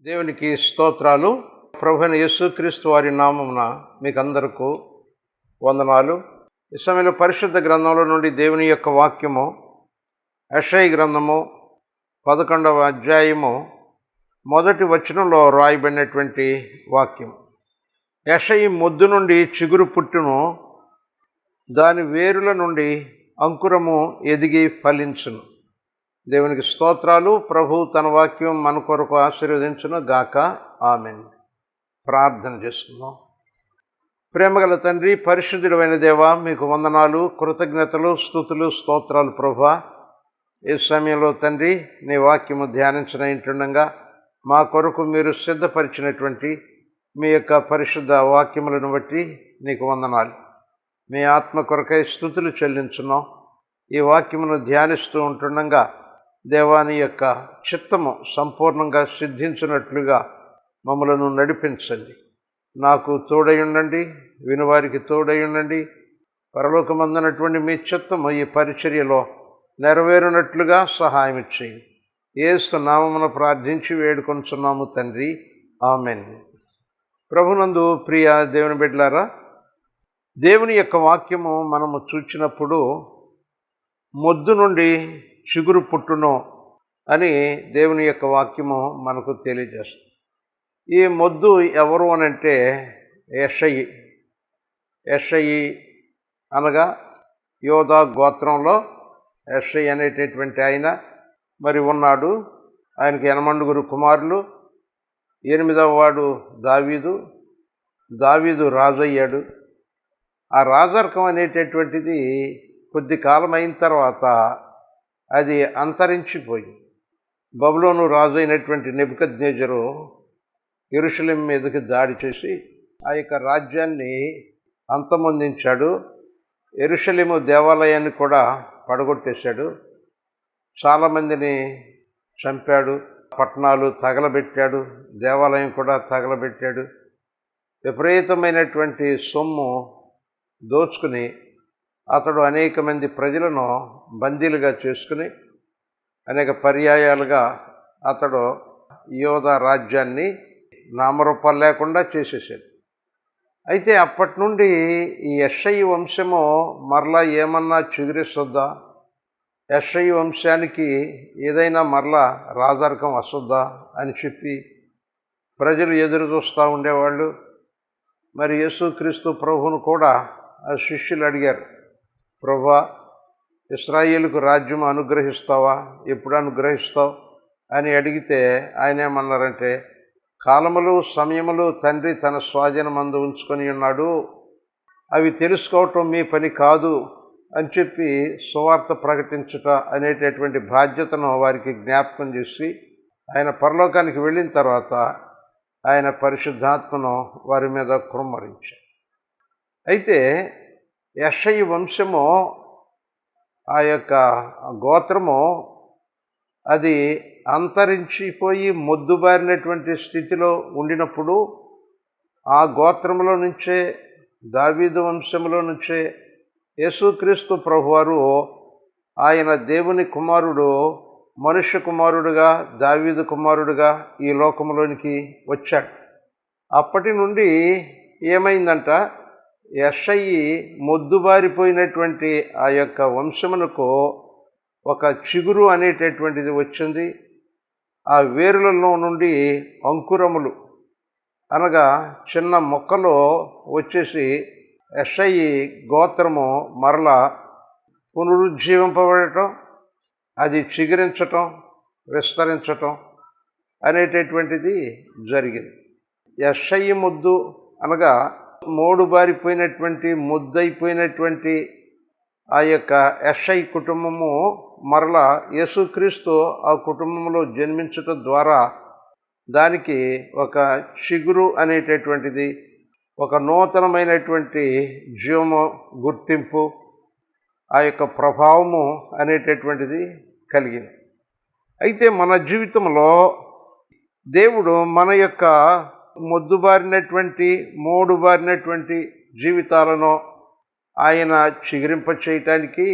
దేవునికి స్తోత్రాలు. ప్రభువైన యేసుక్రీస్తు వారి నామమున మీకందరకు వందనాలు. ఈ సమయంలో పరిశుద్ధ గ్రంథంలో నుండి దేవుని యొక్క వాక్యము యెషయా గ్రంథము 11వ అధ్యాయము మొదటి వచనంలో రాయబడినటువంటి వాక్యం. యెషయా మొద్దు నుండి చిగురు పుట్టును, దాని వేరుల నుండి అంకురము ఎదిగి ఫలించును. దేవునికి స్తోత్రాలు. ప్రభు తన వాక్యం మన కొరకు ఆశీర్వదించును గాక. ఆమేన్. ప్రార్థన చేసుకుందాం. ప్రేమగల తండ్రి, పరిశుద్ధుడైన దేవా, మీకు వందనాలు, కృతజ్ఞతలు, స్తుతులు, స్తోత్రాలు ప్రభువా. ఈ సమయంలో తండ్రి నీ వాక్యము ధ్యానించనయింటుండగా మా కొరకు మీరు సిద్ధపరిచినటువంటి మీ యొక్క పరిశుద్ధ వాక్యములను బట్టి నీకు వందనాలు. మీ ఆత్మ కొరకై స్తుతులు చెల్లించున్నాం. ఈ వాక్యమును ధ్యానిస్తూ ఉంటుండగా దేవాని యొక్క చిత్తము సంపూర్ణంగా సిద్ధించినట్లుగా మమ్మలను నడిపించండి. నాకు తోడయుండండి, వినువారికి తోడయుండండి. పరలోకమందునటువంటి మీ చిత్తము ఈ పరిచర్యలో నెరవేరునట్లుగా సహాయం చేయండి. యేసు నామమున ప్రార్థించి వేడుకొంచున్నాము తండ్రి. ఆమెన్. ప్రభునందు ప్రియ దేవుని బిడ్డలారా, దేవుని యొక్క వాక్యము మనము చూచినప్పుడు మొద్దు నుండి చిగురు పుట్టును అని దేవుని యొక్క వాక్యము మనకు తెలియజేస్తుంది. ఈ మొద్దు ఎవరు అనంటే యెషయా అనగా యోధా గోత్రంలో యెషయా అనేటటువంటి ఆయన మరి ఉన్నాడు. ఆయనకి 8 కుమారులు. 8వ వాడు దావీదు రాజు అయ్యాడు. ఆ రాజర్కం అనేటటువంటిది కొద్ది కాలం అయిన తర్వాత అది అంతరించిపోయింది. బబులోను రాజు అయినటువంటి నెబుకద్నెజరు యెరూషలేము మీదకి దాడి చేసి ఆ యొక్క రాజ్యాన్ని అంతమొందించాడు. యెరూషలేము దేవాలయాన్ని కూడా పడగొట్టేశాడు. చాలామందిని చంపాడు, పట్టణాలు తగలబెట్టాడు, దేవాలయం కూడా తగలబెట్టాడు. విపరీతమైనటువంటి సొమ్ము దోచుకుని అతడు అనేక మంది ప్రజలను బందీలుగా చేసుకుని అనేక పర్యాయాలుగా అతడు యోధా రాజ్యాన్ని నామరూపాలు లేకుండా చేసేసాడు. అయితే అప్పటి నుండి ఈ యెషయా వంశము మరలా ఏమన్నా చిగురిస్తుందా, యెషయా వంశానికి ఏదైనా మరలా రాజర్కం వస్తుందా అని చెప్పి ప్రజలు ఎదురు చూస్తూ ఉండేవాళ్ళు. మరి యేసుక్రీస్తు ప్రభువును కూడా ఆ శిష్యులు అడిగారు, ప్రభువా, ఇశ్రాయేలుకు రాజ్యం అనుగ్రహిస్తావా, ఎప్పుడు అనుగ్రహిస్తావు అని అడిగితే ఆయన ఏమన్నారంటే, కాలములు సమయములు తండ్రి తన స్వాధీనమందు ఉంచుకొని ఉన్నాడు, అవి తెలుసుకోవటం మీ పని కాదు అని చెప్పి సువార్త ప్రకటించుట అనేటటువంటి బాధ్యతను వారికి జ్ఞాపకం చేసి ఆయన పరలోకానికి వెళ్ళిన తర్వాత ఆయన పరిశుద్ధాత్మను వారి మీద కుమ్మరించారు. అయితే యెషయా వంశము, ఆ యొక్క గోత్రము అది అంతరించిపోయి మొద్దుబారినటువంటి స్థితిలో ఉండినప్పుడు ఆ గోత్రంలో నుంచే, దావీదు వంశంలో నుంచే యేసుక్రీస్తు ప్రభువారు ఆయన దేవుని కుమారుడు, మనుష్య కుమారుడుగా, దావీదు కుమారుడుగా ఈ లోకంలోనికి వచ్చాడు. అప్పటి నుండి ఏమైందంట, యెషయా మొద్దుబారిపోయినటువంటి ఆ యొక్క వంశమునకు ఒక చిగురు అనేటటువంటిది వచ్చింది. ఆ వేరులలో నుండి అంకురములు అనగా చిన్న మొక్కలు వచ్చేసి యెషయా గోత్రము మరలా పునరుజ్జీవింపబడటం, అది చిగురించటం, విస్తరించటం అనేటటువంటిది జరిగింది. యెషయా మొద్దు అనగా మోడుబారిపోయినటువంటి ముద్దైపోయినటువంటి ఆ యొక్క యెషయా కుటుంబము మరలా యేసుక్రీస్తు ఆ కుటుంబంలో జన్మించటం ద్వారా దానికి ఒక చిగురు అనేటటువంటిది, ఒక నూతనమైనటువంటి జీవము, గుర్తింపు, ఆ యొక్క ప్రభావము అనేటటువంటిది కలిగింది. అయితే మన జీవితంలో దేవుడు మన యొక్క మొద్దుబారినటువంటి, మోడుబారినటువంటి జీవితాలను ఆయన చిగురింప చేయటానికి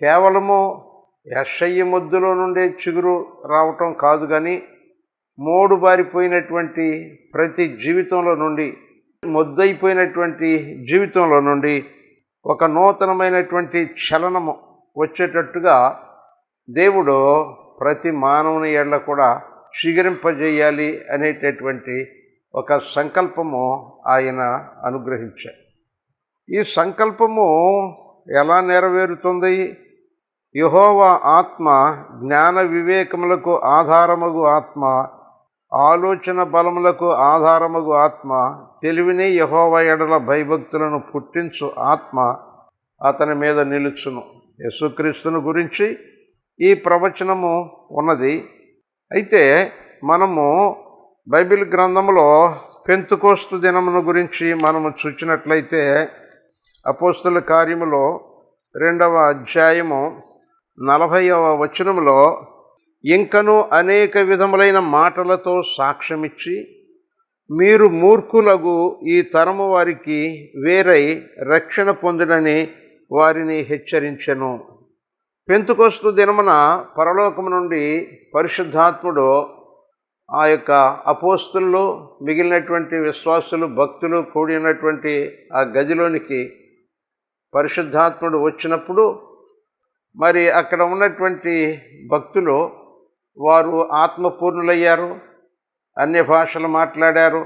కేవలము యెషయా మొద్దులో నుండే చిగురు రావటం కాదు, కానీ మోడుబారిపోయినటువంటి ప్రతి జీవితంలో నుండి, మొద్దయిపోయినటువంటి జీవితంలో నుండి ఒక నూతనమైనటువంటి చలనము వచ్చేటట్టుగా దేవుడు ప్రతి మానవుని ఎడల కూడా చిగురింపజేయాలి అనేటటువంటి ఒక సంకల్పము ఆయన అనుగ్రహించారు. ఈ సంకల్పము ఎలా నెరవేరుతుంది? యెహోవా ఆత్మ జ్ఞాన వివేకములకు ఆధారమగు ఆత్మ, ఆలోచన బలములకు ఆధారమగు ఆత్మ, తెలివిని యెహోవా ఎడల భయభక్తులను పుట్టించు ఆత్మ అతని మీద నిలుచును. యేసుక్రీస్తును గురించి ఈ ప్రవచనము ఉన్నది. అయితే మనము బైబిల్ గ్రంథంలో పెంతెకోస్తు దినమును గురించి మనము చూచినట్లయితే అపోస్తలుల కార్యములో 2వ అధ్యాయము 40వ వచనములో, ఇంకను అనేక విధములైన మాటలతో సాక్ష్యమిచ్చి మీరు మూర్ఖులగు ఈ తరము వారికి వేరై రక్షణ పొందుడని వారిని హెచ్చరించెను. పెంతెకోస్తు దినమున పరలోకము నుండి పరిశుద్ధాత్ముడు ఆ యొక్క అపోస్తలులు, మిగిలినటువంటి విశ్వాసులు, భక్తులు కూడినటువంటి ఆ గదిలోనికి పరిశుద్ధాత్ముడు వచ్చినప్పుడు మరి అక్కడ ఉన్నటువంటి భక్తులు వారు ఆత్మపూర్ణులయ్యారు, అన్య భాషలు మాట్లాడారు.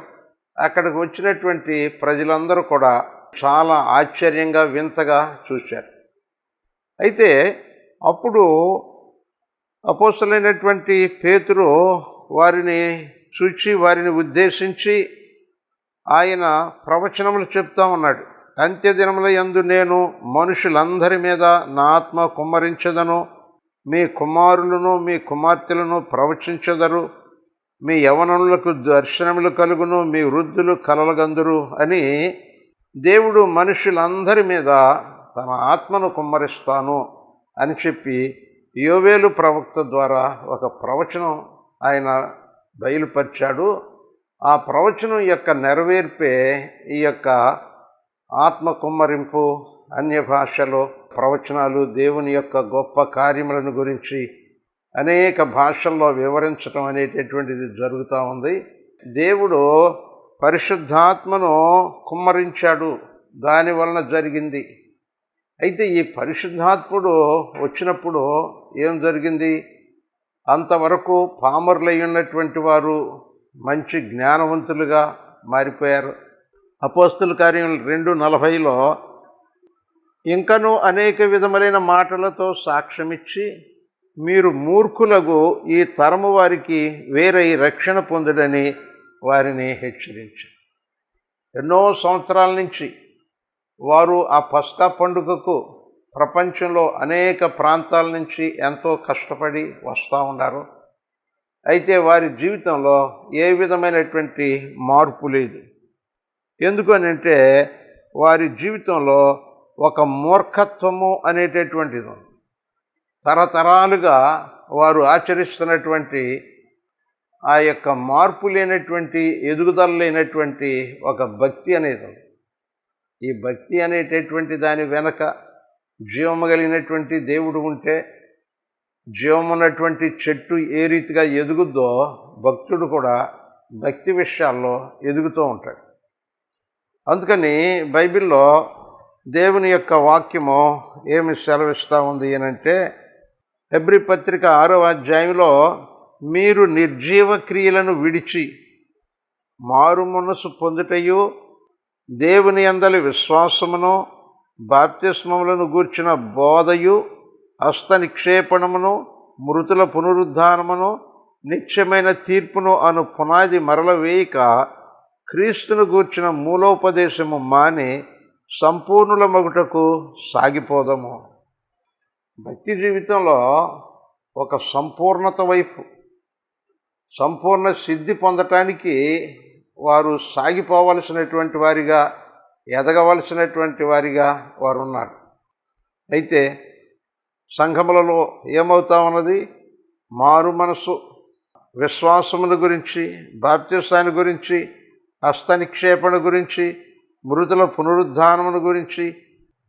అక్కడికి వచ్చినటువంటి ప్రజలందరూ కూడా చాలా ఆశ్చర్యంగా, వింతగా చూశారు. అయితే అప్పుడు అపోస్తలులైనటువంటి పేతురు వారిని చూచి, వారిని ఉద్దేశించి ఆయన ప్రవచనములు చెప్తా ఉన్నాడు. అంత్యదినముల యందు నేను మనుషులందరి మీద నా ఆత్మ కుమ్మరించెదను, మీ కుమారులను మీ కుమార్తెలను ప్రవచించెదరు, మీ యవనములకు దర్శనములు కలుగును, మీ వృద్ధులు కలలుగందురు అని దేవుడు మనుషులందరి మీద తన ఆత్మను కుమ్మరిస్తాను అని చెప్పి యోవేలు ప్రవక్త ద్వారా ఒక ప్రవచనం ఆయన బయలుపరిచాడు. ఆ ప్రవచనం యొక్క నెరవేర్పే ఈ యొక్క ఆత్మ కుమ్మరింపు, అన్య భాషలో ప్రవచనాలు, దేవుని యొక్క గొప్ప కార్యములను గురించి అనేక భాషల్లో వివరించడం అనేటటువంటిది జరుగుతూ ఉంది. దేవుడు పరిశుద్ధాత్మను కుమ్మరించాడు, దాని వలన జరిగింది. అయితే ఈ పరిశుద్ధాత్ముడు వచ్చినప్పుడు ఏం జరిగింది? అంతవరకు పామరులై ఉన్నటువంటి వారు మంచి జ్ఞానవంతులుగా మారిపోయారు. అపోస్తలుల కార్యం 2:40లో, ఇంకనూ అనేక విధములైన మాటలతో సాక్ష్యమిచ్చి మీరు మూర్ఖులగు ఈ తరము వారికి వేరై రక్షణ పొందుడని వారిని హెచ్చరించారు. ఎన్నో సంవత్సరాల నుంచి వారు ఆ పస్కా పండుగకు ప్రపంచంలో అనేక ప్రాంతాల నుంచి ఎంతో కష్టపడి వస్తూ ఉన్నారు. అయితే వారి జీవితంలో ఏ విధమైనటువంటి మార్పు లేదు. ఎందుకనంటే వారి జీవితంలో ఒక మూర్ఖత్వము అనేటటువంటిది ఉంది. తరతరాలుగా వారు ఆచరిస్తున్నటువంటి ఆ యొక్క మార్పు లేనటువంటి, ఎదుగుదల లేనటువంటి ఒక భక్తి అనేది ఉంది. ఈ భక్తి అనేటటువంటి దాని వెనక జీవము కలిగినటువంటి దేవుడు ఉంటే, జీవమున్నటువంటి చెట్టు ఏ రీతిగా ఎదుగుద్దో భక్తుడు కూడా భక్తి విషయాల్లో ఎదుగుతూ ఉంటాడు. అందుకని బైబిల్లో దేవుని యొక్క వాక్యము ఏమి సెలవిస్తూ ఉంది అనంటే, హెబ్రీ పత్రిక 6వ అధ్యాయంలో, మీరు నిర్జీవ క్రియలను విడిచి మారు మనసు పొందుటయు, దేవుని యందలి విశ్వాసమును, బాప్తిస్మములను గూర్చిన బోధయు, హస్త నిక్షేపణమును, మృతుల పునరుద్ధానమును, నిత్యమైన తీర్పును అను పునాది మరల వేయక క్రీస్తును గూర్చిన మూలోపదేశము మాని సంపూర్ణుల మగుటకు సాగిపోదము. భక్తి జీవితంలో ఒక సంపూర్ణత వైపు, సంపూర్ణ సిద్ధి పొందటానికి వారు సాగిపోవలసినటువంటి వారిగా, ఎదగవలసినటువంటి వారిగా వారు ఉన్నారు. అయితే సంఘములలో ఏమవుతా ఉన్నది? మారు మనసు, విశ్వాసమును గురించి, బాప్తిసాన్ని గురించి, హస్త నిక్షేపణ గురించి, మృతుల పునరుద్ధానమును గురించి,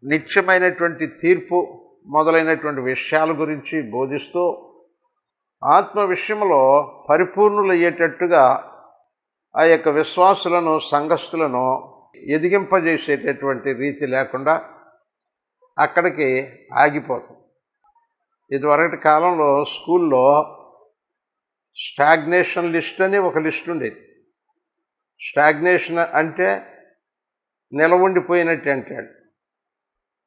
నిత్యమైనటువంటి తీర్పు మొదలైనటువంటి విషయాల గురించి బోధిస్తూ ఆత్మ విషయంలో పరిపూర్ణులయ్యేటట్టుగా ఆ యొక్క విశ్వాసులను, సంఘస్థులను ఎదిగింపజేసేటటువంటి రీతి లేకుండా అక్కడికి ఆగిపోతుంది. ఇదివరకటి కాలంలో స్కూల్లో స్టాగ్నేషన్ లిస్ట్ అని ఒక లిస్ట్ ఉండేది. స్టాగ్నేషన్ అంటే నిలవుండిపోయినట్టు అంటాడు.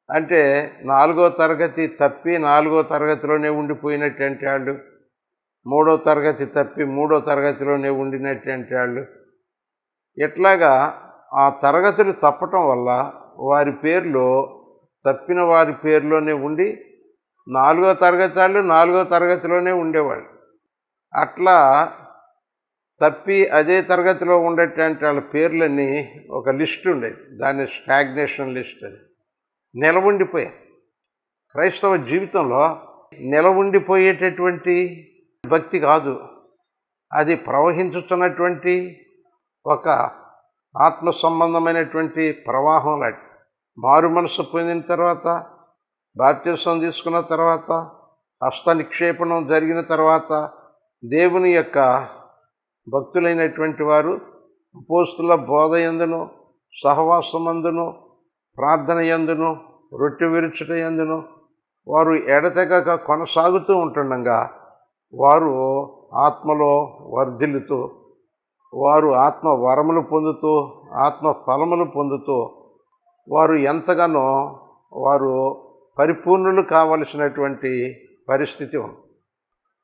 అంటే 4వ తరగతి తప్పి 4వ తరగతిలోనే ఉండిపోయినట్టు అంటాడు. 3వ తరగతి తప్పి 3వ తరగతిలోనే ఉండినట్టు అంటాడు. ఇట్లాగా ఆ తరగతులు తప్పటం వల్ల వారి పేర్లు తప్పిన వారి పేరులోనే ఉండి 4వ తరగతి వాళ్ళు 4వ తరగతిలోనే ఉండేవాళ్ళు. అట్లా తప్పి అదే తరగతిలో ఉండేటువంటి వాళ్ళ పేర్లన్నీ ఒక లిస్ట్ ఉండేది. దాన్ని స్టాగ్నేషన్ లిస్ట్ అని. నిలవుండిపోయాయి. క్రైస్తవ జీవితంలో నిలవుండిపోయేటటువంటి భక్తి కాదు, అది ప్రవహించుతున్నటువంటి ఒక ఆత్మ సంబంధమైనటువంటి ప్రవాహం లాంటి. మారు మనసు పొందిన తర్వాత, బాప్తిసం తీసుకున్న తర్వాత, హస్త నిక్షేపణం జరిగిన తర్వాత దేవుని యొక్క భక్తులైనటువంటి వారు అపోస్తుల బోధ యందును, సహవాసమందును, ప్రార్థన యందును, రొట్టె విరుచుట యందును వారు ఎడతెగక కొనసాగుతూ ఉంటుండగా వారు ఆత్మలో వర్ధిల్లుతూ, వారు ఆత్మ వరములు పొందుతూ, ఆత్మ ఫలములు పొందుతూ వారు ఎంతగానో వారు పరిపూర్ణులు కావలసినటువంటి పరిస్థితి ఉంది.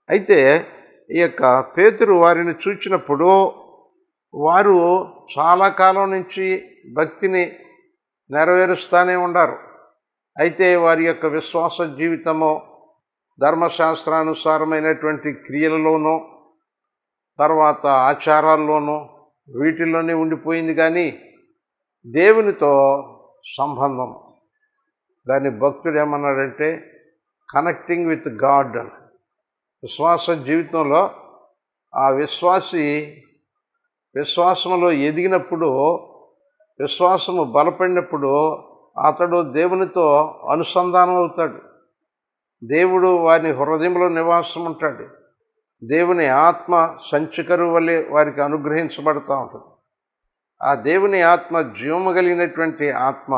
అయితే ఈ యొక్క పేతురు వారిని చూచినప్పుడు వారు చాలా కాలం నుంచి భక్తిని నెరవేరుస్తూనే ఉన్నారు. అయితే వారి యొక్క విశ్వాస జీవితము ధర్మశాస్త్రానుసారమైనటువంటి క్రియలలోనూ, తర్వాత ఆచారాల్లోనూ వీటిల్లోనే ఉండిపోయింది. కానీ దేవునితో సంబంధం, దాన్ని భక్తుడు ఏమన్నాడంటే కనెక్టింగ్ విత్ గాడ్ అని. విశ్వాస జీవితంలో ఆ విశ్వాసములో ఎదిగినప్పుడు, విశ్వాసము బలపడినప్పుడు అతడు దేవునితో అనుసంధానం అవుతాడు. దేవుడు వారి హృదయంలో నివాసం ఉంటాడు. దేవుని ఆత్మ సంచికరు వలె వారికి అనుగ్రహించబడుతూ ఉంటుంది. ఆ దేవుని ఆత్మ జీవము కలిగినటువంటి ఆత్మ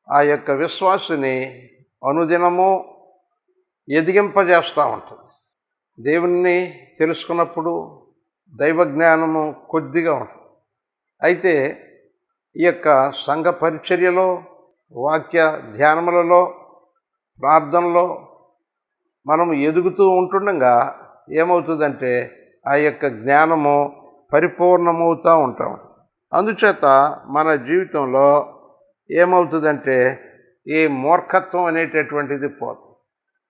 ఆ యొక్క విశ్వాసుని అనుదినము ఎదిగింపజేస్తూ ఉంటుంది. దేవుణ్ణి తెలుసుకున్నప్పుడు దైవ జ్ఞానము కొద్దిగా ఉంటుంది. అయితే ఈ యొక్క సంఘ పరిచర్యలో, వాక్య ధ్యానములలో, ప్రార్థనలో మనం ఎదుగుతూ ఉంటుండగా ఏమవుతుందంటే ఆ యొక్క జ్ఞానము పరిపూర్ణమవుతూ ఉంటాం. అందుచేత మన జీవితంలో ఏమవుతుందంటే ఈ మూర్ఖత్వం అనేటటువంటిది పోతుంది.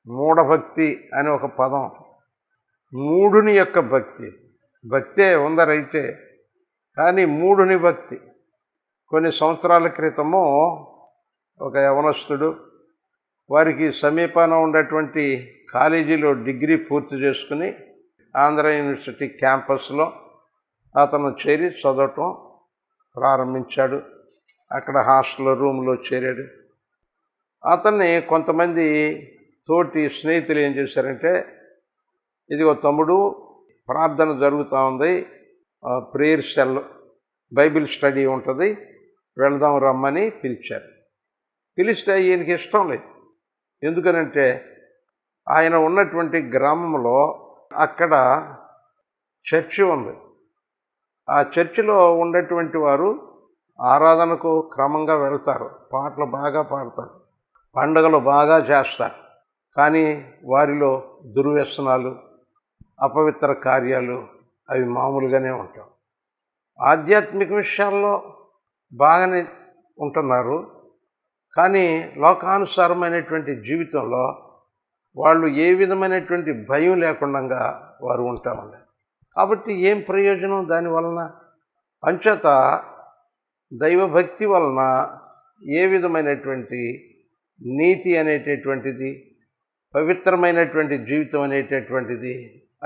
మూఢభక్తి అని ఒక పదం, మూఢుని యొక్క భక్తి. భక్తే ఉందరైతే, కానీ మూఢుని భక్తి. కొన్ని సంవత్సరాల క్రితము ఒక యవనస్తుడు వారికి సమీపాన ఉన్నటువంటి కాలేజీలో డిగ్రీ పూర్తి చేసుకుని ఆంధ్ర యూనివర్సిటీ క్యాంపస్లో అతను చేరి చదవటం ప్రారంభించాడు. అక్కడ హాస్టల్ రూమ్లో చేరాడు. అతన్ని కొంతమంది తోటి స్నేహితులు ఏం చేశారంటే, ఇదిగో తమ్ముడు, ప్రార్థన జరుగుతూ ఉంది, ప్రేయర్ సెల్, బైబిల్ స్టడీ ఉంటుంది, వెళదాం రమ్మని పిలిచారు. పిలిస్తే ఈయనకి ఇష్టం లేదు. ఎందుకనంటే ఆయన ఉన్నటువంటి గ్రామంలో అక్కడ చర్చి ఉంది. ఆ చర్చిలో ఉన్నటువంటి వారు ఆరాధనకు క్రమంగా వెళ్తారు, పాటలు బాగా పాడతారు, పండుగలు బాగా చేస్తారు. కానీ వారిలో దుర్వ్యసనాలు, అపవిత్ర కార్యాలు అవి మామూలుగానే ఉంటాయి. ఆధ్యాత్మిక విషయాల్లో బాగానే ఉంటున్నారు, కానీ లోకానుసారమైనటువంటి జీవితంలో వాళ్ళు ఏ విధమైనటువంటి భయం లేకుండా వారు ఉంటా ఉన్నారు. కాబట్టి ఏం ప్రయోజనం దానివలన? అంచేత దైవభక్తి వలన ఏ విధమైనటువంటి నీతి అనేటటువంటిది, పవిత్రమైనటువంటి జీవితం అనేటటువంటిది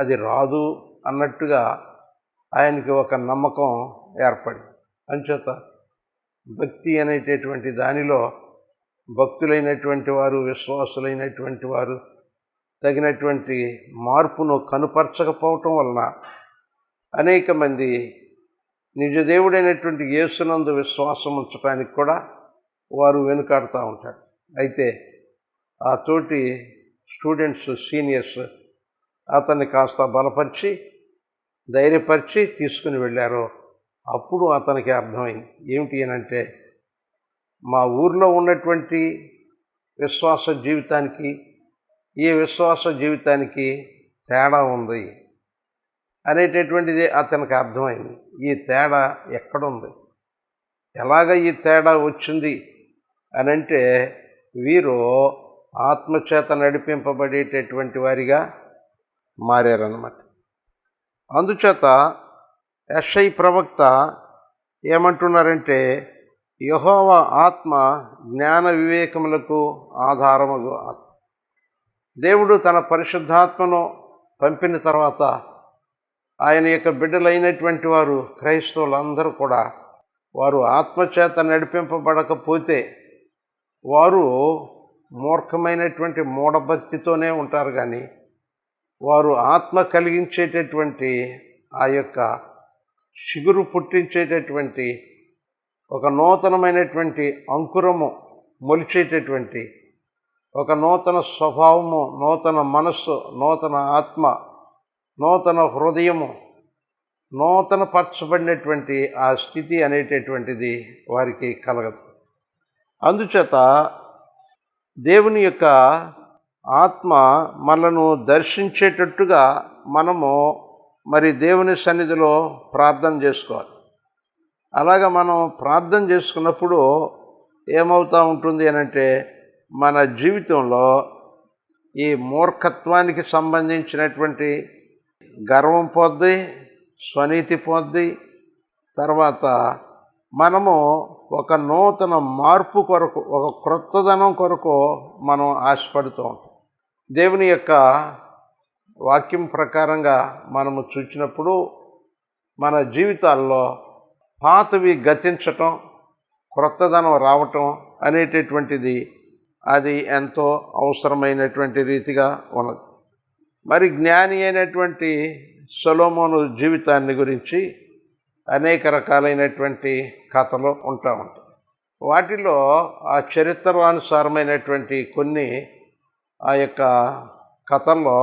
అది రాదు అన్నట్టుగా ఆయనకి ఒక నమ్మకం ఏర్పడింది. అంచేత భక్తి అనేటటువంటి దానిలో భక్తులైనటువంటి వారు, విశ్వాసులైనటువంటి వారు తగినటువంటి మార్పును కనుపరచకపోవటం వలన అనేక మంది నిజదేవుడైనటువంటి యేసునందు విశ్వాసం ఉంచడానికి కూడా వారు వెనుకాడుతూ ఉంటారు. అయితే ఆ తోటి స్టూడెంట్స్, సీనియర్స్ అతన్ని కాస్త బలపరిచి, ధైర్యపరిచి తీసుకుని వెళ్ళారు. అప్పుడు అతనికి అర్థమైంది ఏమిటి అనంటే, మా ఊర్లో ఉన్నటువంటి విశ్వాస జీవితానికి ఈ విశ్వాస జీవితానికి తేడా ఉంది అనేటటువంటిది అతనికి అర్థమైంది. ఈ తేడా ఎక్కడుంది, ఎలాగ ఈ తేడా వచ్చింది అనంటే, వీరు ఆత్మచేత నడిపింపబడేటటువంటి వారిగా మారారన్నమాట. అందుచేత యెషయా ప్రవక్త ఏమంటున్నారంటే, యెహోవా ఆత్మ జ్ఞాన వివేకములకు ఆధారముగు ఆత్మ. దేవుడు తన పరిశుద్ధాత్మను పంపిన తర్వాత ఆయన యొక్క బిడ్డలైనటువంటి వారు, క్రైస్తవులందరూ కూడా, వారు ఆత్మచేత నడిపింపబడకపోతే వారు మూర్ఖమైనటువంటి మూఢభక్తితోనే ఉంటారు. కానీ వారు ఆత్మ కలిగించేటటువంటి ఆ యొక్క చిగురు పుట్టించేటటువంటి ఒక నూతనమైనటువంటి అంకురము మొలిచేటటువంటి ఒక నూతన స్వభావము, నూతన మనస్సు, నూతన ఆత్మ, నూతన హృదయము, నూతన పరచబడినటువంటి ఆ స్థితి అనేటటువంటిది వారికి కలగదు. అందుచేత దేవుని యొక్క ఆత్మ మనను దర్శించేటట్టుగా మనము మరి దేవుని సన్నిధిలో ప్రార్థన చేసుకోవాలి. అలాగ మనం ప్రార్థన చేసుకున్నప్పుడు ఏమవుతూ ఉంటుంది అనంటే, మన జీవితంలో ఈ మూర్ఖత్వానికి సంబంధించినటువంటి గర్వం పోద్ది, స్వనీతి పోద్ది. తర్వాత మనము ఒక నూతన మార్పు కొరకు, ఒక క్రొత్తదనం కొరకు మనం ఆశపడుతూ ఉంటాం. దేవుని యొక్క వాక్యం ప్రకారంగా మనము చూసినప్పుడు మన జీవితాల్లో పాతవి గతించటం, క్రొత్తదనం రావటం అనేటటువంటిది అది ఎంతో అవసరమైనటువంటి రీతిగా ఉన్నది. మరి జ్ఞాని అయినటువంటి సొలొమోను జీవితాన్ని గురించి అనేక రకాలైనటువంటి కథలు ఉంటా ఉంటాయి. వాటిలో ఆ చరిత్రానుసారమైనటువంటి కొన్ని ఆ యొక్క కథల్లో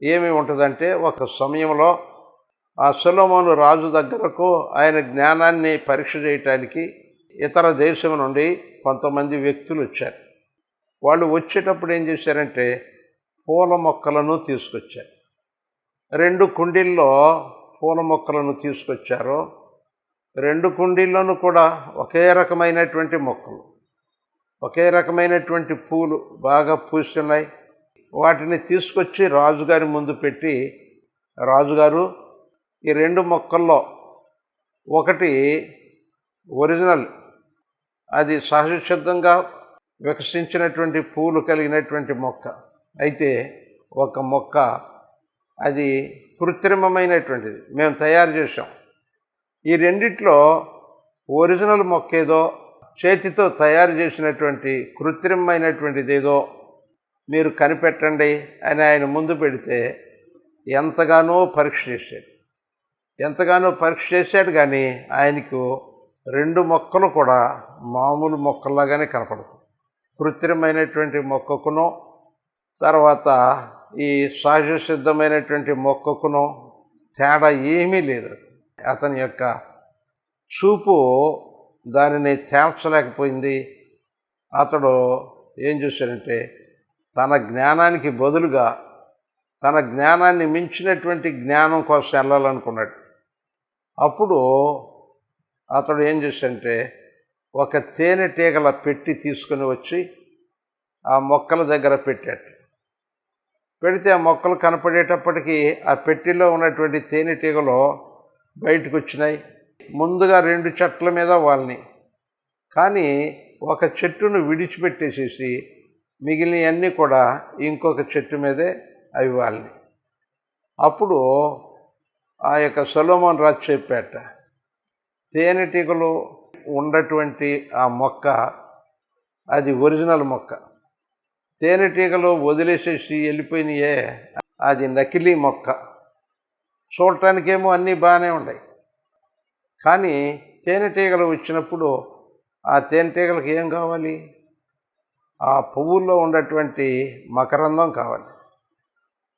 ఏమి ఉంటుందంటే, ఒక సమయంలో ఆ సొలొమోను రాజు దగ్గరకు ఆయన జ్ఞానాన్ని పరీక్ష చేయటానికి ఇతర దేశం నుండి కొంతమంది వ్యక్తులు వచ్చారు. వాళ్ళు వచ్చేటప్పుడు ఏం చేశారంటే, పూల మొక్కలను తీసుకొచ్చారు. 2 కుండీల్లో పూల మొక్కలను తీసుకొచ్చారు. 2 కుండీల్లోనూ కూడా ఒకే రకమైనటువంటి మొక్కలు, ఒకే రకమైనటువంటి పూలు బాగా పూస్తున్నాయి. వాటిని తీసుకొచ్చి రాజుగారి ముందు పెట్టి, రాజుగారు, ఈ 2 మొక్కల్లో ఒకటి ఒరిజినల్, అది సహజ సిద్ధంగా వికసించినటువంటి పూలు కలిగినటువంటి మొక్క. అయితే ఒక మొక్క అది కృత్రిమమైనటువంటిది, మేము తయారు చేసాం. ఈ రెండిట్లో ఒరిజినల్ మొక్క ఏదో, చేతితో తయారు చేసినటువంటి కృత్రిమమైనటువంటిది ఏదో మీరు కనిపెట్టండి అని ఆయన ముందు పెడితే ఎంతగానో పరీక్ష చేశాడు. కానీ ఆయనకు 2 మొక్కలు కూడా మామూలు మొక్కల్లాగానే కనపడతాయి. కృత్రిమైనటువంటి మొక్కకును తర్వాత ఈ సహజ సిద్ధమైనటువంటి మొక్కకును తేడా ఏమీ లేదు. అతని యొక్క చూపు దానిని తేల్చలేకపోయింది. అతడు ఏం చేశాడంటే, తన జ్ఞానానికి బదులుగా తన జ్ఞానాన్ని మించినటువంటి జ్ఞానం కోసం వెళ్ళాలనుకున్నాడు. అప్పుడు అతడు ఏం చేశాడంటే, ఒక తేనెటీగల పెట్టి తీసుకుని వచ్చి ఆ మొక్కల దగ్గర పెట్టాడు. పెడితే ఆ మొక్కలు కనపడేటప్పటికీ ఆ పెట్టిలో ఉన్నటువంటి తేనెటీగలు బయటకు వచ్చినాయి. ముందుగా 2 చెట్ల మీద వాళ్ళని, కానీ ఒక చెట్టును విడిచిపెట్టేసేసి మిగిలినవన్నీ కూడా ఇంకొక చెట్టు మీదే అవి వాళ్ళని. అప్పుడు ఆ యొక్క సొలొమోను రాజు చెప్పాట, తేనెటీగలు ఉన్నటువంటి ఆ మొక్క అది ఒరిజినల్ మొక్క, తేనెటీగలు వదిలేసేసి వెళ్ళిపోయినాయే, అది నకిలీ మొక్క. చూడటానికేమో అన్నీ బాగానే ఉన్నాయి, కానీ తేనెటీగలు వచ్చినప్పుడు ఆ తేనెటీగలకు ఏం కావాలి? ఆ పువ్వుల్లో ఉన్నటువంటి మకరందం కావాలి.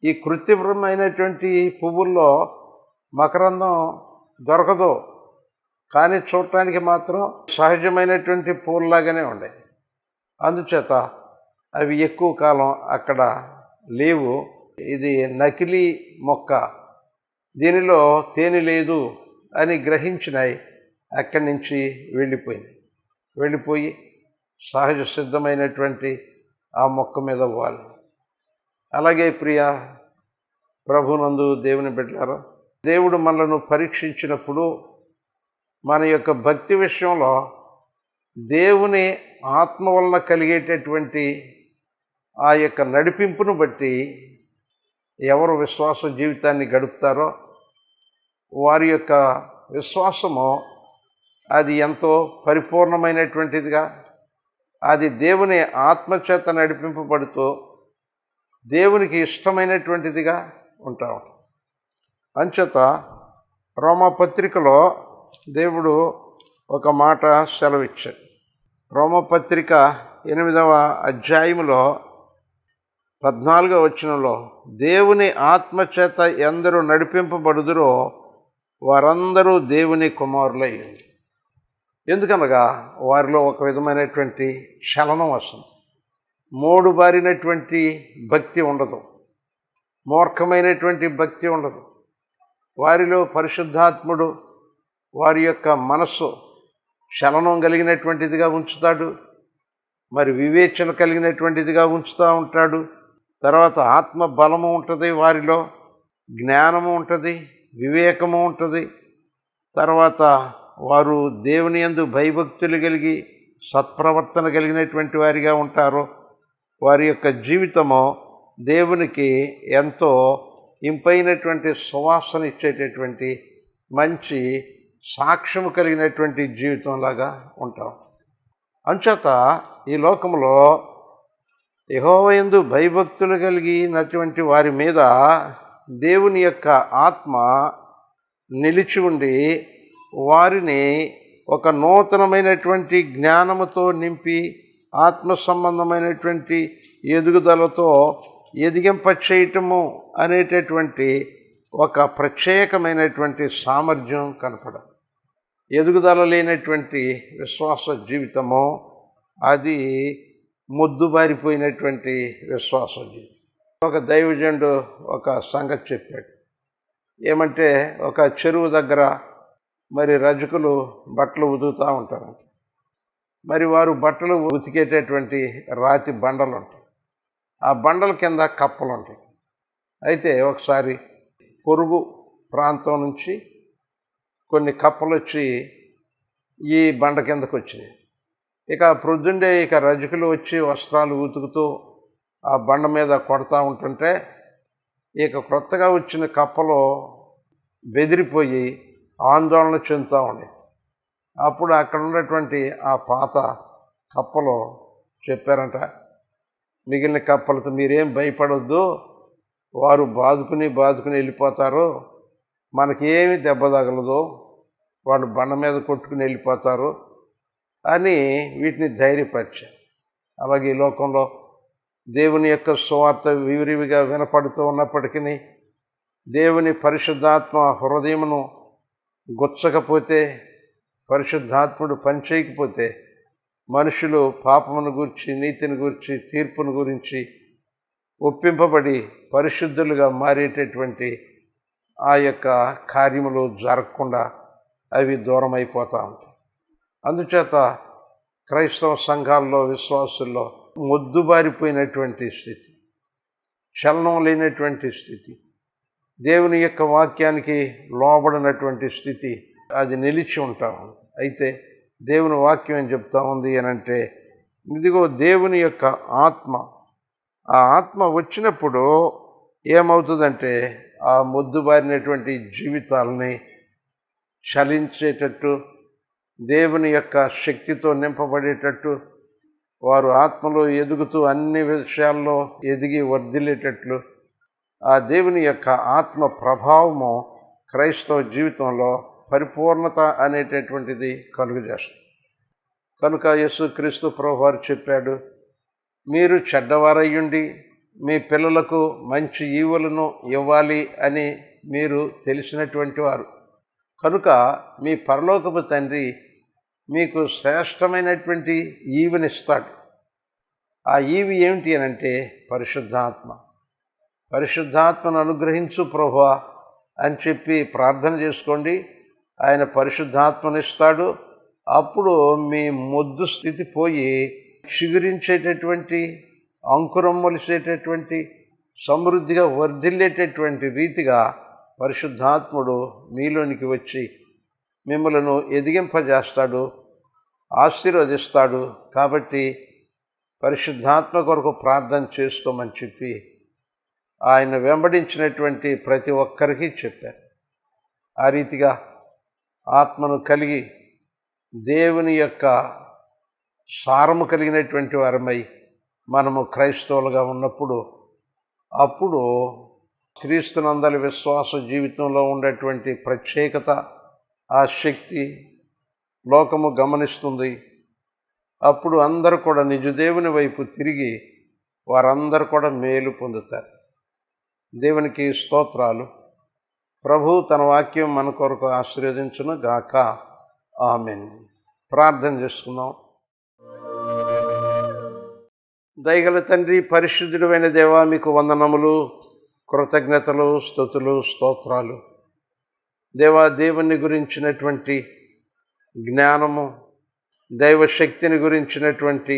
ఈ కృత్రిమమైనటువంటి పువ్వుల్లో మకరందం దొరకదు, కానీ చూడటానికి మాత్రం సహజమైనటువంటి పూలలాగానే ఉన్నాయి. అందుచేత అవి ఎక్కువ కాలం అక్కడ లేవు. ఇది నకిలీ మొక్క, దీనిలో తేనె లేదు అని గ్రహించినాయి. అక్కడి నుంచి వెళ్ళిపోయి సహజ సిద్ధమైనటువంటి ఆ మొక్క మీద వాళ్ళు. అలాగే ప్రియ ప్రభునందు దేవుని బిడ్డలారా, దేవుడు మనలను పరీక్షించినప్పుడు మన యొక్క భక్తి విషయంలో దేవుని ఆత్మ వలన కలిగేటటువంటి ఆ యొక్క నడిపింపును బట్టి ఎవరు విశ్వాస జీవితాన్ని గడుపుతారో వారి యొక్క విశ్వాసము అది ఎంతో పరిపూర్ణమైనటువంటిదిగా, అది దేవుని ఆత్మచేత నడిపింపబడుతూ దేవునికి ఇష్టమైనటువంటిదిగా ఉంటాం. అంచేత రోమాపత్రికలో దేవుడు ఒక మాట సెలవిచ్చాడు. రోమాపత్రిక 8వ అధ్యాయములో 14వ వచనంలో, దేవుని ఆత్మచేత ఎందరూ నడిపింపబడుదురో వారందరూ దేవుని కుమారులయ్యింది. ఎందుకనగా వారిలో ఒక విధమైనటువంటి చలనం వస్తుంది. మోడుబారినటువంటి భక్తి ఉండదు, మూర్ఖమైనటువంటి భక్తి ఉండదు. వారిలో పరిశుద్ధాత్ముడు వారి యొక్క మనస్సు చలనం కలిగినటువంటిదిగా ఉంచుతాడు, మరి వివేచన కలిగినటువంటిదిగా ఉంచుతూ ఉంటాడు. తర్వాత ఆత్మ బలము ఉంటుంది, వారిలో జ్ఞానము ఉంటుంది, వివేకము ఉంటుంది. తర్వాత వారు దేవుని యందు భయభక్తులు కలిగి సత్ప్రవర్తన కలిగినటువంటి వారిగా ఉంటారు. వారి యొక్క జీవితము దేవునికి ఎంతో ఇంపైనటువంటి సువాసన ఇచ్చేటటువంటి మంచి సాక్ష్యము కలిగినటువంటి జీవితంలాగా ఉంటాం. అంచేత ఈ లోకంలో యెహోవా యందు భయభక్తులు కలిగినటువంటి వారి మీద దేవుని యొక్క ఆత్మ నిలిచి ఉండి వారిని ఒక నూతనమైనటువంటి జ్ఞానముతో నింపి ఆత్మ సంబంధమైనటువంటి ఎదుగుదలతో ఎదిగింపచేయటము అనేటటువంటి ఒక ప్రత్యేకమైనటువంటి సామర్థ్యం కనపడదు. ఎదుగుదల లేనటువంటి విశ్వాస జీవితము అది మొద్దుబారిపోయినటువంటి విశ్వాస జీవితం. ఒక దైవజనుడు ఒక సంగతి చెప్పాడు. ఏమంటే, ఒక చెరువు దగ్గర మరి రజకులు బట్టలు ఉతుకుతూ ఉంటారు. మరి వారు బట్టలు ఉతికేటటువంటి రాతి బండలు ఉంటాయి, ఆ బండల కింద కప్పలు ఉంటాయి. అయితే ఒకసారి పొరుగు ప్రాంతం నుంచి కొన్ని కప్పలు వచ్చి ఈ బండ కిందకు వచ్చినాయి. ఇక ప్రొద్దుండే రజకులు వచ్చి వస్త్రాలు ఉతుకుతూ ఆ బండ మీద కొడతా ఉంటుంటే క్రొత్తగా వచ్చిన కప్పలు బెదిరిపోయి ఆందోళన చెందుతూ ఉన్నాయి. అప్పుడు అక్కడ ఉన్నటువంటి ఆ పాత కప్పలు చెప్పారంట, మిగిలిన కప్పలతో మీరేం భయపడొద్దు, వారు బాదుకుని వెళ్ళిపోతారు, మనకేమి దెబ్బ తగలదు, వాళ్ళు బండ మీద కొట్టుకుని వెళ్ళిపోతారు అని వీటిని ధైర్యపరిచారు. అలాగే ఈ లోకంలో దేవుని యొక్క సువార్త విరివిగా వినపడుతూ ఉన్నప్పటికీ దేవుని పరిశుద్ధాత్మ హృదయమును గుచ్చకపోతే, పరిశుద్ధాత్ముడు పనిచేయకపోతే మనుషులు పాపమును గురించి, నీతిని గురించి, తీర్పును గురించి ఒప్పింపబడి పరిశుద్ధులుగా మారేటటువంటి ఆ యొక్క కార్యములు జరగకుండా అవి దూరం అయిపోతూ ఉంటాయి. అందుచేత క్రైస్తవ సంఘాల్లో, విశ్వాసుల్లో మొద్దుబారిపోయినటువంటి స్థితి, చలనం లేనటువంటి స్థితి, దేవుని యొక్క వాక్యానికి లోబడినటువంటి స్థితి అది నిలిచి ఉంటాం. అయితే దేవుని వాక్యం ఏం చెప్తా ఉంది అని అంటే, ఇదిగో దేవుని యొక్క ఆత్మ, ఆ ఆత్మ వచ్చినప్పుడు ఏమవుతుందంటే ఆ మొద్దుబారినటువంటి జీవితాలని చలించేటట్టు, దేవుని యొక్క శక్తితో నింపబడేటట్టు, వారు ఆత్మలో ఎదుగుతూ అన్ని విషయాల్లో ఎదిగి వర్ధిల్లేటట్లు ఆ దేవుని యొక్క ఆత్మ ప్రభావము క్రైస్తవ జీవితంలో పరిపూర్ణత అనేటటువంటిది కలుగజేస్తుంది. కనుక యేసుక్రీస్తు ప్రభువారు చెప్పాడు, మీరు చెడ్డవారయ్యుండి మీ పిల్లలకు మంచి ఈవులను ఇవ్వాలి అని మీరు తెలిసినటువంటి వారు. కనుక మీ పరలోకపు తండ్రి మీకు శ్రేష్టమైనటువంటి ఈవునిస్తాడు. ఆ ఈవి ఏమిటి అనంటే పరిశుద్ధాత్మ. పరిశుద్ధాత్మను అనుగ్రహించు ప్రభువా అని చెప్పి ప్రార్థన చేసుకోండి. ఆయన పరిశుద్ధాత్మనిస్తాడు. అప్పుడు మీ మొద్దు స్థితి పోయి చిగురించేటటువంటి, అంకురం మొలిసేటటువంటి, సమృద్ధిగా వర్ధిల్లేటటువంటి రీతిగా పరిశుద్ధాత్ముడు మీలోనికి వచ్చి మిమ్మలను ఎదిగింపజేస్తాడు, ఆశీర్వదిస్తాడు. కాబట్టి పరిశుద్ధాత్మ కొరకు ప్రార్థన చేసుకోమని చెప్పి ఆయన వెంబడించినటువంటి ప్రతి ఒక్కరికి చెప్పారు. ఆ రీతిగా ఆత్మను కలిగి దేవుని యొక్క సారము కలిగినటువంటి వారమై మనము క్రైస్తవులుగా ఉన్నప్పుడు అప్పుడు క్రీస్తునందలి విశ్వాస జీవితంలో ఉండేటువంటి ప్రత్యేకత, ఆ శక్తి లోకము గమనిస్తుంది. అప్పుడు అందరూ కూడా నిజదేవుని వైపు తిరిగి వారందరూ కూడా మేలు పొందుతారు. దేవునికి స్తోత్రాలు. ప్రభు తన వాక్యం మన కొరకు ఆశీర్వదించును గాక. ఆమేన్. ప్రార్థన చేసుకుందాం. దయగల తండ్రి, పరిశుద్ధుడైన దేవా, మీకు వందనములు, కృతజ్ఞతలు, స్తుతులు, స్తోత్రాలు. దేవా, దేవుని గురించినటువంటి జ్ఞానము, దైవశక్తిని గురించినటువంటి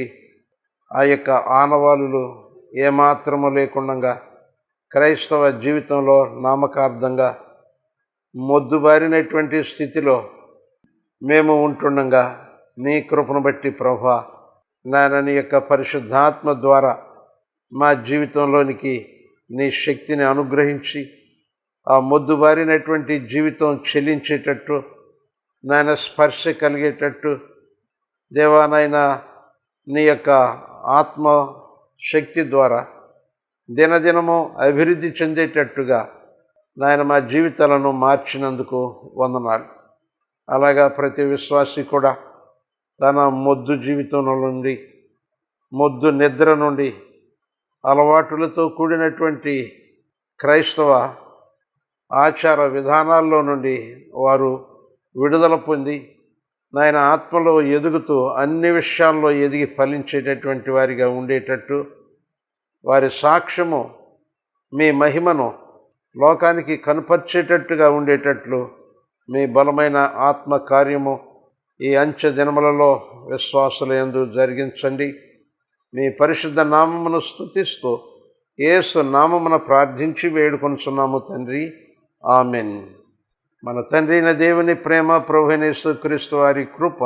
ఆ యొక్క ఆనవాలులు ఏమాత్రము లేకుండా క్రైస్తవ జీవితంలో నామకార్థంగా మొద్దుబారినటువంటి స్థితిలో మేము ఉంటుండగా నీ కృపను బట్టి ప్రభువా, నీ యొక్క పరిశుద్ధాత్మ ద్వారా మా జీవితంలోనికి నీ శక్తిని అనుగ్రహించి ఆ మొద్దుబారినటువంటి జీవితం చెల్లించేటట్టు, నాయన స్పర్శ కలిగేటట్టు దేవా, నాయన నీ యొక్క ఆత్మ శక్తి ద్వారా దినదినము అభివృద్ధి చెందేటట్టుగా నాయన మా జీవితాలను మార్చినందుకు వందనాలు. అలాగా ప్రతి విశ్వాసి కూడా తన మొద్దు జీవితం నుండి, మొద్దు నిద్ర నుండి, అలవాటులతో కూడినటువంటి క్రైస్తవ ఆచార విధానాల్లో నుండి వారు విడుదల పొంది నాయన ఆత్మలో ఎదుగుతూ అన్ని విషయాల్లో ఎదిగి ఫలించేటటువంటి వారిగా ఉండేటట్టు, వారి సాక్ష్యము మీ మహిమను లోకానికి కనపరిచేటట్టుగా ఉండేటట్లు మీ బలమైన ఆత్మ కార్యము ఈ అంచె దినములలో విశ్వాసుల యందు జరిగించండి. మీ పరిశుద్ధ నామమును స్తుతిస్తూ యేసు నామమున ప్రార్థించి వేడుకొనుచున్నాము తండ్రి. ఆమెన్. మన తండ్రి అయిన దేవుని ప్రేమ, ప్రభువైన యేసుక్రీస్తు వారి కృప,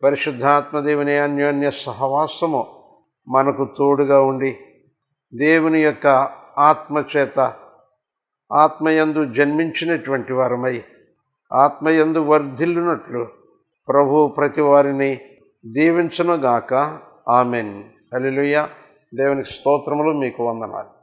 పరిశుద్ధాత్మ దేవుని అన్యోన్య సహవాసము మనకు తోడుగా ఉండి దేవుని యొక్క ఆత్మచేత ఆత్మయందు జన్మించినటువంటి వారమై ఆత్మయందు వర్ధిల్లునట్లు ప్రభు ప్రతి వారిని దీవించునుగాక. ఆమెన్. హల్లెలూయా. దేవునికి స్తోత్రములు. మీకు వందనాలు.